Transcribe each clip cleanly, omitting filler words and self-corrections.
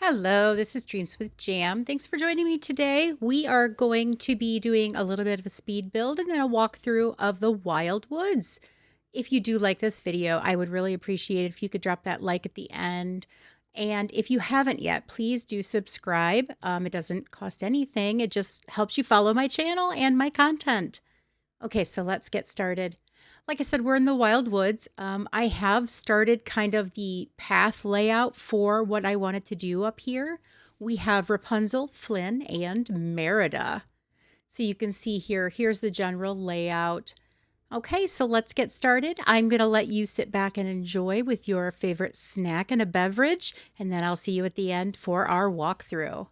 Hello, this is Dreams with Jam. Thanks for joining me today. We are going to be doing a little bit of a speed build and then a walkthrough of the Wild Woods. If you do like this video, I would really appreciate it if you could drop that like at the end. And if you haven't yet, please do subscribe. It doesn't cost anything. It just helps you follow my channel and my content. Okay, so let's get started. Like I said, we're in the Wild Woods. I have started kind of the path layout for what I wanted to do up here. We have Rapunzel, Flynn, and Merida. So you can see here's the general layout. Okay, so let's get started. I'm going to let you sit back and enjoy with your favorite snack and a beverage, and then I'll see you at the end for our walkthrough.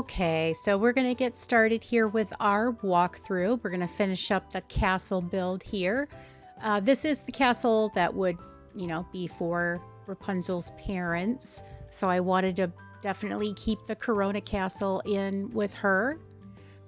Okay, so we're going to get started here with our walkthrough. We're going to finish up the castle build here. This is the castle that would, be for Rapunzel's parents. So I wanted to definitely keep the Corona Castle in with her.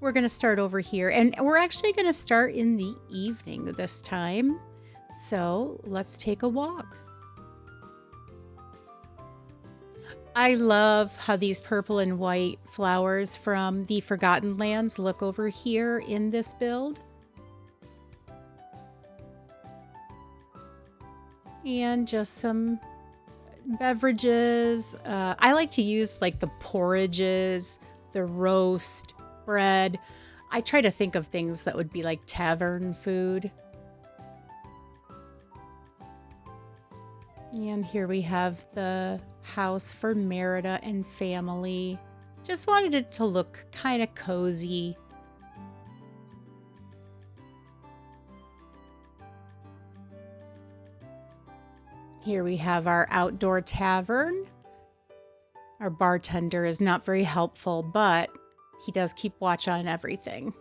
We're going to start over here, and we're actually going to start in the evening this time. So let's take a walk. I love how these purple and white flowers from the Forgotten Lands look over here in this build. And just some beverages. I like to use like the porridges, the roast, bread. I try to think of things that would be like tavern food. And here we have the house for Merida and family. Just wanted it to look kind of cozy. Here we have our outdoor tavern. Our bartender is not very helpful, but he does keep watch on everything.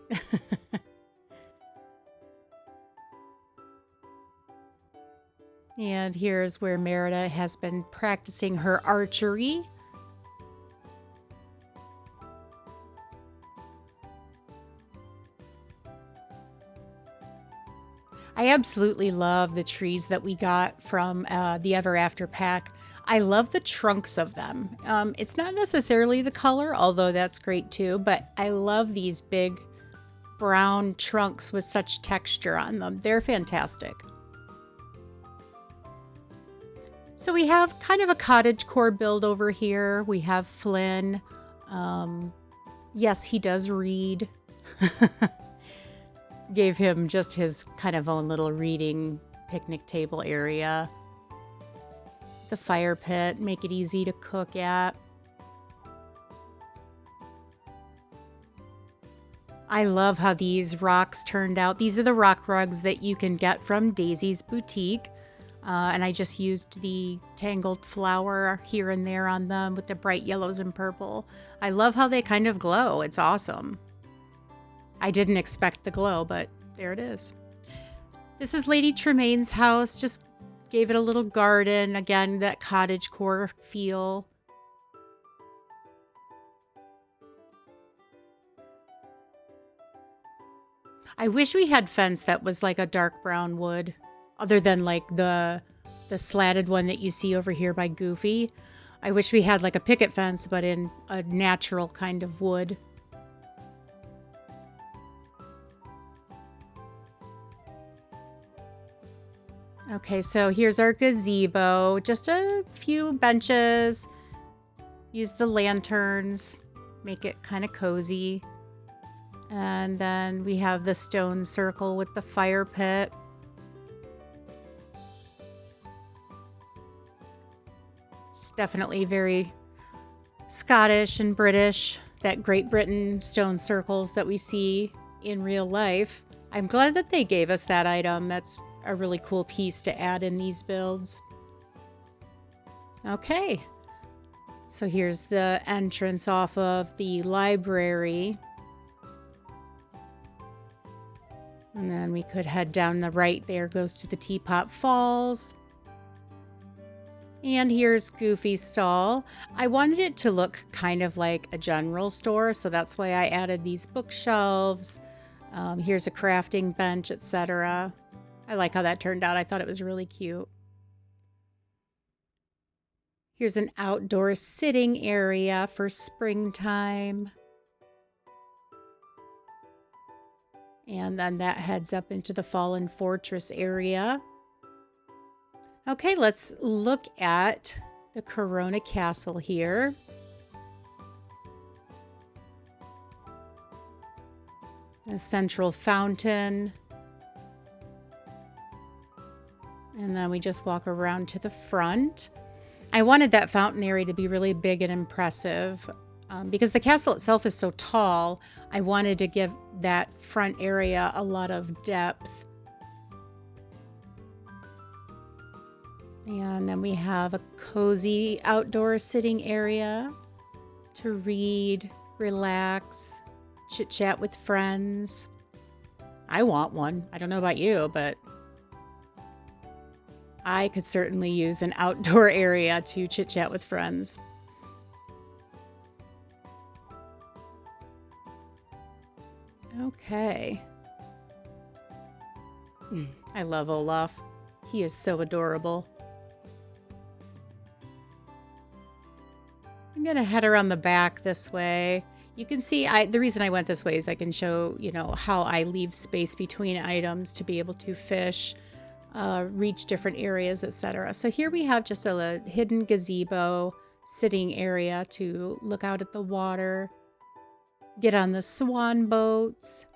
And here's where Merida has been practicing her archery. I absolutely love the trees that we got from the Ever After pack. I love the trunks of them. It's not necessarily the color, although that's great too, but I love these big brown trunks with such texture on them. They're fantastic. So we have kind of a cottagecore build over here. We have Flynn. Yes, he does read. Gave him just his kind of own little reading picnic table area. The fire pit, make it easy to cook at. I love how these rocks turned out. These are the rock rugs that you can get from Daisy's Boutique. And I just used the tangled flower here and there on them with the bright yellows and purple. I love how they kind of glow. It's awesome. I didn't expect the glow, but there it is. This is Lady Tremaine's house. Just gave it a little garden. Again, that cottagecore feel. I wish we had fence that was like a dark brown wood. Other than like the slatted one that you see over here by Goofy. I wish we had like a picket fence, but in a natural kind of wood. Okay, so here's our gazebo. Just a few benches. Use the lanterns. Make it kind of cozy. And then we have the stone circle with the fire pit. It's definitely very Scottish and British, that Great Britain stone circles that we see in real life. I'm glad that they gave us that item. That's a really cool piece to add in these builds. Okay, so here's the entrance off of the library. And then we could head down the right there, goes to the Teapot Falls. And here's Goofy's stall. I wanted it to look kind of like a general store, so that's why I added these bookshelves. Here's a crafting bench, etc. I like how that turned out. I thought it was really cute. Here's an outdoor sitting area for springtime. And then that heads up into the Fallen Fortress area. Okay, let's look at the Corona Castle here. The central fountain. And then we just walk around to the front. I wanted that fountain area to be really big and impressive. Because the castle itself is so tall, I wanted to give that front area a lot of depth. And then we have a cozy outdoor sitting area to read. relax, chit chat with friends. I want one. I don't know about you, but I could certainly use an outdoor area to chit chat with friends. Okay. I love Olaf. He is so adorable. I'm gonna head around the back this way. You can see the reason I went this way is I can show, you know, how I leave space between items to be able to fish, reach different areas, etc. So here we have just a hidden gazebo sitting area to look out at the water, get on the swan boats.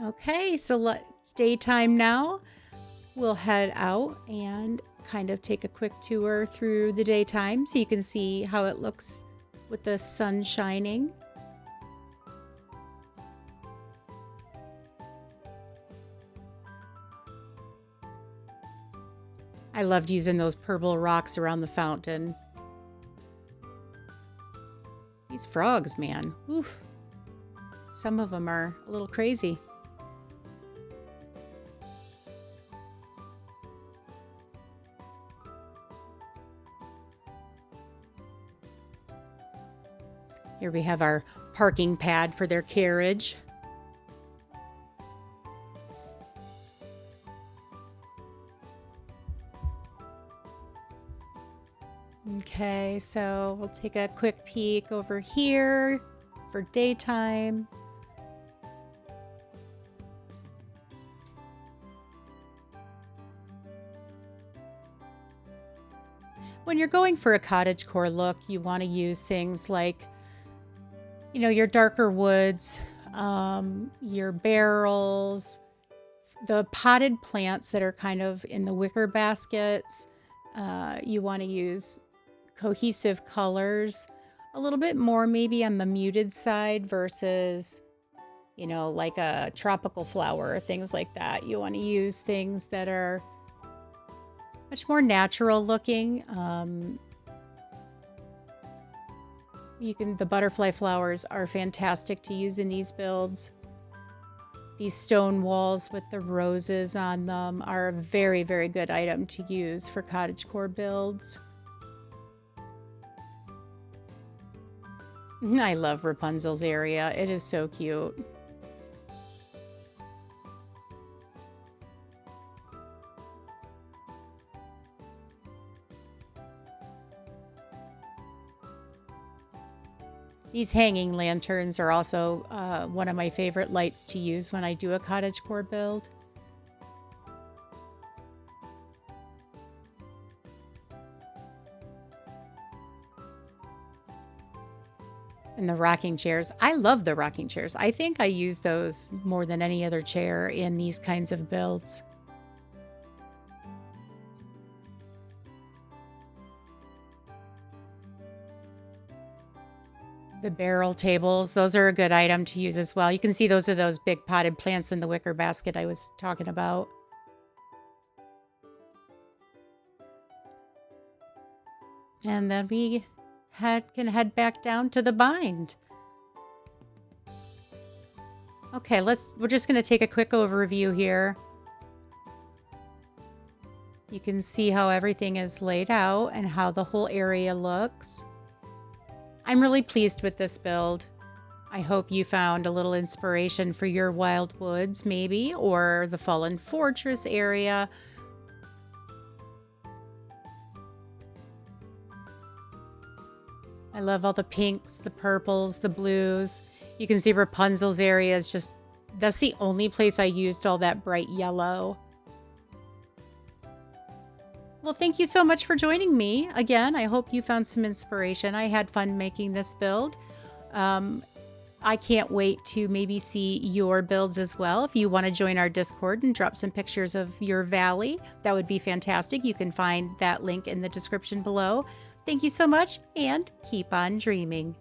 Okay, so it's daytime now. We'll head out and kind of take a quick tour through the daytime so you can see how it looks with the sun shining. I loved using those purple rocks around the fountain. These frogs, man. Oof. Some of them are a little crazy. Here we have our parking pad for their carriage. Okay, so we'll take a quick peek over here for daytime. When you're going for a cottagecore look, you want to use things like, you know, your darker woods, your barrels, the potted plants that are kind of in the wicker baskets. You want to use cohesive colors, a little bit more maybe on the muted side versus, you know, like a tropical flower or things like that. You want to use things that are much more natural looking. The butterfly flowers are fantastic to use in these builds. These stone walls with the roses on them are a very, very good item to use for cottagecore builds. I love Rapunzel's area. It is so cute. These hanging lanterns are also one of my favorite lights to use when I do a cottagecore build. And the rocking chairs. I love the rocking chairs. I think I use those more than any other chair in these kinds of builds. The barrel tables, those are a good item to use as well. You can see those are those big potted plants in the wicker basket I was talking about. And then we can head back down to the bind. Okay, we're just going to take a quick overview here. You can see how everything is laid out and how the whole area looks. I'm really pleased with this build. I hope you found a little inspiration for your wild woods, maybe, or the Fallen Fortress area. I love all the pinks, the purples, the blues. You can see Rapunzel's area is just, that's the only place I used all that bright yellow. Well, thank you so much for joining me. Again, I hope you found some inspiration. I had fun making this build. I can't wait to maybe see your builds as well. If you want to join our Discord and drop some pictures of your valley, that would be fantastic. You can find that link in the description below. Thank you so much, and keep on dreaming.